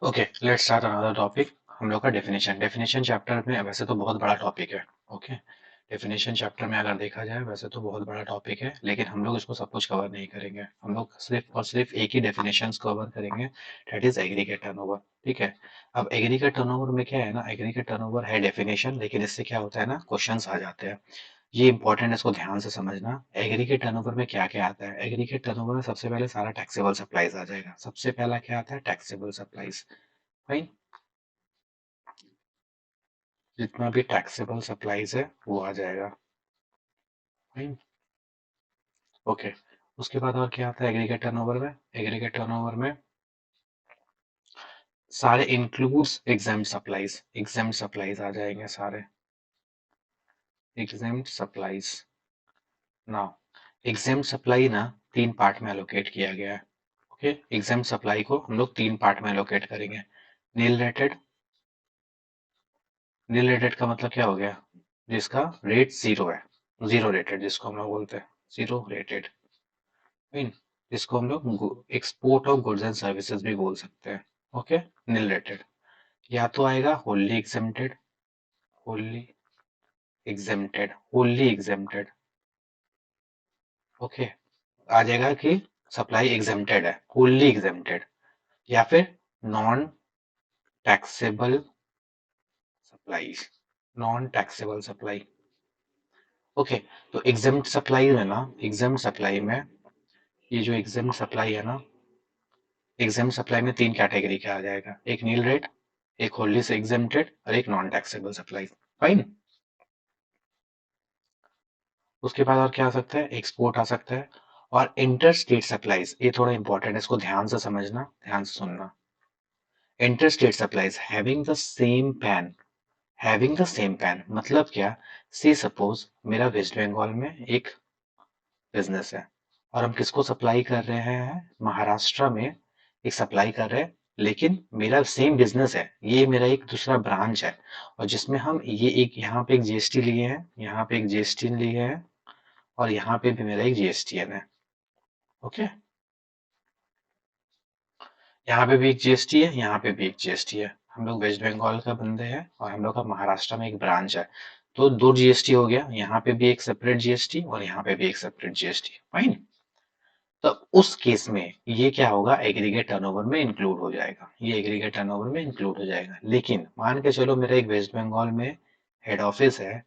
Okay, let's start another topic. हम लोग का डेफिनेशन चैप्टर में वैसे तो बहुत बड़ा टॉपिक है। ओके, डेफिनेशन चैप्टर में अगर देखा जाए वैसे तो बहुत बड़ा टॉपिक है, लेकिन हम लोग इसको सब कुछ कवर नहीं करेंगे। हम लोग सिर्फ और सिर्फ एक ही डेफिनेशंस कवर करेंगे, दैट इज एग्रीगेट टर्नओवर। ठीक है। अब एग्रीगेट टर्नओवर में क्या है ना, एग्रीगेट टर्नओवर है डेफिनेशन, लेकिन इससे क्या होता है ना, क्वेश्चंस आ जाते हैं। ये इंपॉर्टेंट है, इसको ध्यान से समझना। एग्रीगेट टर्नओवर में क्या क्या आता है। एग्रीगेट टर्नओवर में सबसे पहले सारा टैक्सेबल सप्लाईज आ जाएगा। सबसे पहला क्या आता है, टैक्सेबल सप्लाईज। फाइन। जितना भी टैक्सेबल सप्लाईज है वो आ जाएगा। फाइन। ओके। उसके बाद और क्या आता है एग्रीगेट टर्नओवर में। एग्रीगेट टर्नओवर में सारे includes exempted supplies. Exempted supplies आ जाएंगे सारे। Exempted supplies. Now exempted supply ना तीन पार्ट में एलोकेट किया गया है। ओके, एग्जाम्ड सप्लाई को हम लोग तीन पार्ट में एलोकेट करेंगे। Nil rated. नील रेटेड का मतलब क्या हो गया, जिसका रेट जीरो है। जीरो रेटेड जिसको हम लोग बोलते हैं, जीरो रेटेड। मीन जिसको हम लोग export of goods and services भी बोल सकते हैं। Okay, nil rated. या तो आएगा wholly exempted. Wholly exempted. Wholly exempted. Okay. आ जाएगा कि सप्लाई एग्जेम्प्टेड है, होली एग्जेम्प्टेड। या फिर non taxable supply. Non taxable supply. Okay. तो एग्जेम्प्ट सप्लाई में ना, एग्जेम्प्ट सप्लाई में ये जो एग्जेम्प्ट सप्लाई है ना, एग्जेम्प्ट सप्लाई में तीन कैटेगरी का आ जाएगा। एक नील रेट, एक होली से एग्जेम्प्टेड और एक नॉन टैक्सेबल सप्लाई। फाइन। उसके बाद और क्या आ सकता है, एक्सपोर्ट आ सकता है और इंटर स्टेट सप्लाईज। ये थोड़ा इंपॉर्टेंट है, इसको ध्यान से समझना, ध्यान से सुनना। Inter state supplies having the same pan. Having the same pan मतलब क्या, सी सपोज मेरा वेस्ट बंगाल में एक बिजनेस है और हम किसको सप्लाई कर रहे हैं, महाराष्ट्र में एक सप्लाई कर रहे हैं। लेकिन मेरा सेम बिजनेस है, ये मेरा एक दूसरा ब्रांच है, और जिसमें हम ये एक यहाँ पे एक जीएसटी लिए हैं, यहाँ पे एक जीएसटी लिए हैं, और यहाँ पे भी मेरा एक जीएसटीएन है। ओके। यहाँ पे भी एक जीएसटी है, यहाँ पे भी एक जीएसटी है। हम लोग वेस्ट बंगाल का बंदे हैं और हम लोग का महाराष्ट्र में एक ब्रांच है। तो दो जीएसटी हो गया, यहाँ पे भी एक सेपरेट जीएसटी और यहाँ पे भी एक सेपरेट जीएसटी। फाइन। तो उस केस में ये क्या होगा, एग्रीगेट टर्नओवर में इंक्लूड हो जाएगा। ये एग्रीगेट टर्नओवर में इंक्लूड हो जाएगा। लेकिन मान के चलो मेरा एक वेस्ट बंगाल में हेड ऑफिस है,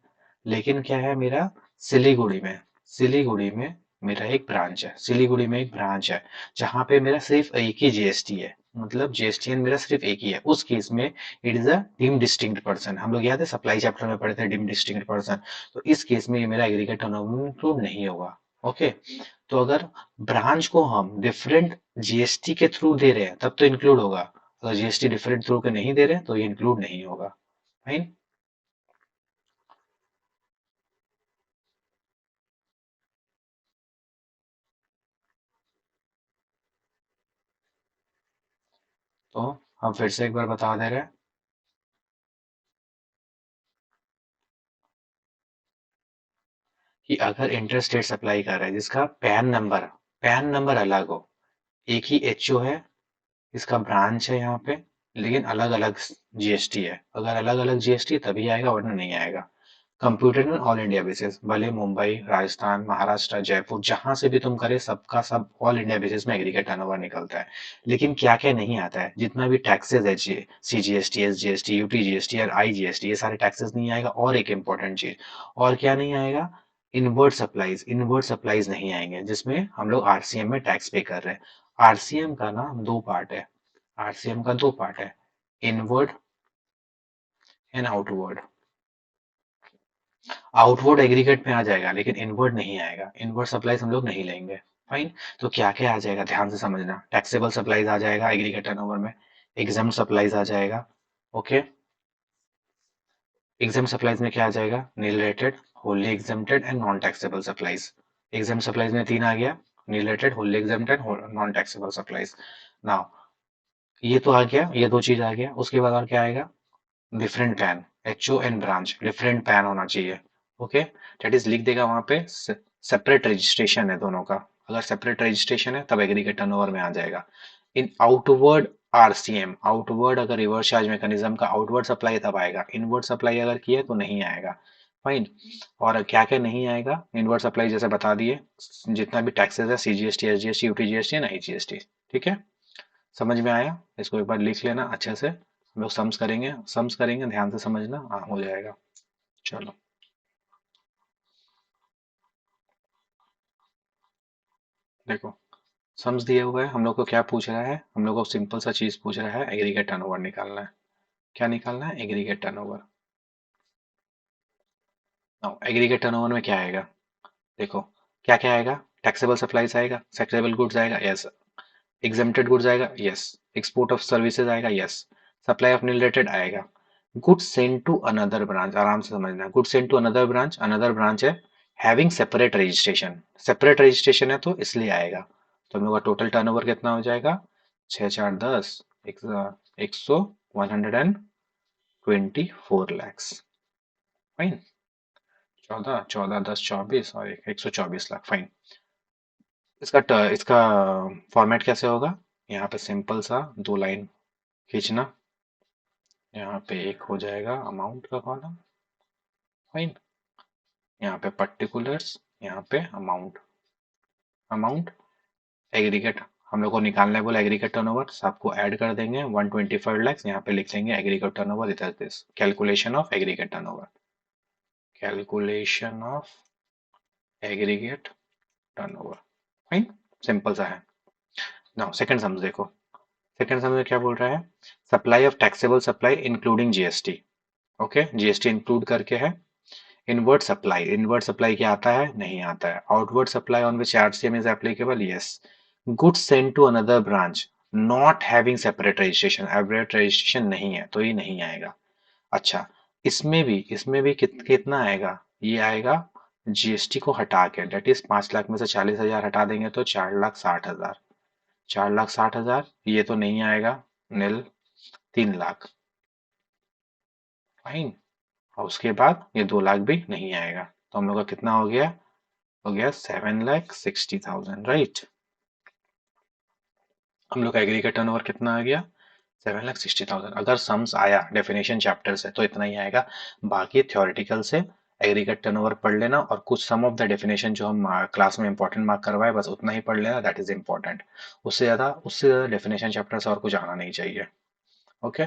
लेकिन क्या है मेरा सिलीगुड़ी में। सिलीगुड़ी में मेरा एक ब्रांच है, सिलीगुड़ी में एक ब्रांच है, जहां पे मेरा सिर्फ एक ही जीएसटी है, मतलब जीएसटीएन मेरा सिर्फ एक ही है। उस केस में it is a deemed distinct person. हम लोग याद है सप्लाई चैप्टर में पढ़े थे डीम डिस्टिंक्ट पर्सन। तो इस केस में ये मेरा एग्रीगेट टर्नओवर में इंक्लूड नहीं होगा। ओके। तो अगर ब्रांच को हम डिफरेंट जीएसटी के थ्रू दे रहे हैं तब तो इंक्लूड होगा, अगर जीएसटी डिफरेंट थ्रू के नहीं दे रहे हैं तो ये इंक्लूड नहीं होगा। फाइन। तो हम फिर से एक बार बता दे रहे हैं कि अगर इंटर स्टेट सप्लाई कर रहा है जिसका पैन नंबर अलग हो, एक ही एचओ है, इसका ब्रांच है यहाँ पे, लेकिन अलग अलग जीएसटी है, अगर अलग अलग जीएसटी तभी आएगा वरना नहीं आएगा। Computed on all India basis, भले मुंबई, राजस्थान, महाराष्ट्र, जयपुर, जहां से भी तुम करे सबका सब ऑल इंडिया बेसिस में एग्रीगेट टर्नओवर निकलता है। लेकिन क्या क्या नहीं आता है, जितना भी टैक्सेस है, सीजीएसटी, एसजीएसटी, यूटीजीएसटी और आईजीएसटी, ये सारे टैक्सेस नहीं आएगा। और एक इंपॉर्टेंट चीज और क्या नहीं आएगा, इनवर्ट सप्लाईज। इनवर्ट सप्लाईज नहीं आएंगे जिसमें हम लोग आरसीएम में टैक्स पे कर रहे हैं। आरसीएम का ना दो पार्ट है। आरसीएम का दो पार्ट है, inward and outward. Outward aggregate में आ जाएगा लेकिन इनवर्ड नहीं आएगा, इनवर्ड सप्लाईज हम लोग नहीं लेंगे। फाइन। तो क्या क्या आ जाएगा ध्यान से समझना, टैक्सेबल सप्लाईज आ जाएगा एग्रीगेट टर्नओवर में, एग्जाम सप्लाईज आ जाएगा। ओके। एग्जाम सप्लाईज में क्या आ जाएगा, nil rated, wholly exempted and non taxable supplies. Exempt supplies में तीन आ गया, nil rated, wholly exempted, non taxable supplies. Now ये तो आ गया, ये दो चीज आ गया। उसके बाद और क्या आएगा, different pan, HO and branch, different pan होना चाहिए। ओके, दैट इज लिख देगा वहां पे सेपरेट रजिस्ट्रेशन है दोनों का। अगर सेपरेट रजिस्ट्रेशन है तब एग्रीगेट टर्नओवर में आ जाएगा। इन आउटवर्ड आरसीएम आउटवर्ड, अगर रिवर्स चार्ज मैकेनिज्म का आउटवर्ड सप्लाई तब आएगा, इनवर्ड सप्लाई अगर किया तो नहीं आएगा। फाइन। और क्या क्या नहीं आएगा इनवर्ड सप्लाई, जैसे बता दिए, जितना भी टैक्सेस है, सीजीएसटी, एसजीएसटी, यूटीजीएसटी, नहीं जीएसटी। ठीक है, समझ में आया? इसको एक बार लिख लेना अच्छे से, हम लोग सम्स करेंगे, ध्यान से समझना, हाँ हो जाएगा। चलो देखो, सम्स दिए हुए हैं, हम लोग को क्या पूछ रहा है, हम लोग को सिंपल सा चीज पूछ रहा है, एग्रीगेट टर्नओवर निकालना है। क्या निकालना है? Aggregate turnover. एग्रीगेट टर्नओवर में क्या आएगा? देखो, क्या क्या आएगा? टैक्सेबल सप्लाईज आएगा, टैक्सेबल गुड्स आएगा, यस। एग्जेम्प्टेड गुड्स आएगा, यस। एक्सपोर्ट ऑफ सर्विसेज आएगा, यस। सप्लाई ऑफ रिलेटेड आएगा। Goods send to another branch, आराम से समझना, goods send to another branch है having separate registration, separate registration है तो इसलिए आएगा। तो हम लोग का टोटल टर्नओवर कितना हो जाएगा? 6 4 10, एक सौ 124 लैक्स। फाइन। 14 14 10 24 और 124 लाख। फाइन। इसका फॉर्मेट कैसे होगा? यहाँ पे सिंपल सा 2 लाइन खींचना, यहाँ पे एक हो जाएगा अमाउंट का कॉलम। फाइन। यहाँ पे पर्टिकुलर्स, यहाँ पे अमाउंट। अमाउंट एग्रीगेट, हम लोग को निकालना है बोला एग्रीगेट टर्नओवर, सबको ऐड कर देंगे 125 लैक्स, यहाँ पे लिख देंगे एग्रीगेट टर्नओवर, इधर this calculation of aggregate turnover, calculation of aggregate turnover. Fine, simple सा है। नाउ सेकंड सम देखो, सेकंड सम में क्या बोल रहा है? Supply of taxable supply including GST. Okay, GST include करके है। इनवर्ट सप्लाई क्या आता है? नहीं आता है। Outward supply on which RCM is applicable, yes. Goods send to another branch not having separate registration, separate registration नहीं है तो ये नहीं आएगा। अच्छा, इसमें भी कितना आएगा? ये आएगा जीएसटी को हटा के, डेट इज 5 लाख में से 40,000 हटा देंगे तो 4,60,000। 4,60,000 ये तो नहीं आएगा, नील। 3 लाख। फाइन। और उसके बाद ये 2 लाख भी नहीं आएगा, तो हम लोग का कितना हो गया? हो गया 7,60,000, राइट। हम लोग का एग्रीगेट टर्नओवर कितना आ गया? 7,60,000। अगर सम्स आया डेफिनेशन चैप्टर से तो इतना ही आएगा, बाकी थ्योरेटिकल से एग्रीगेट टर्नओवर पढ़ लेना, और कुछ सम ऑफ द डेफिनेशन जो हम क्लास में इंपॉर्टेंट मार्क करवाए बस उतना ही पढ़ लेना, दैट इज इंपॉर्टेंट। उससे ज्यादा डेफिनेशन चैप्टर से और कुछ आना नहीं चाहिए। ओके।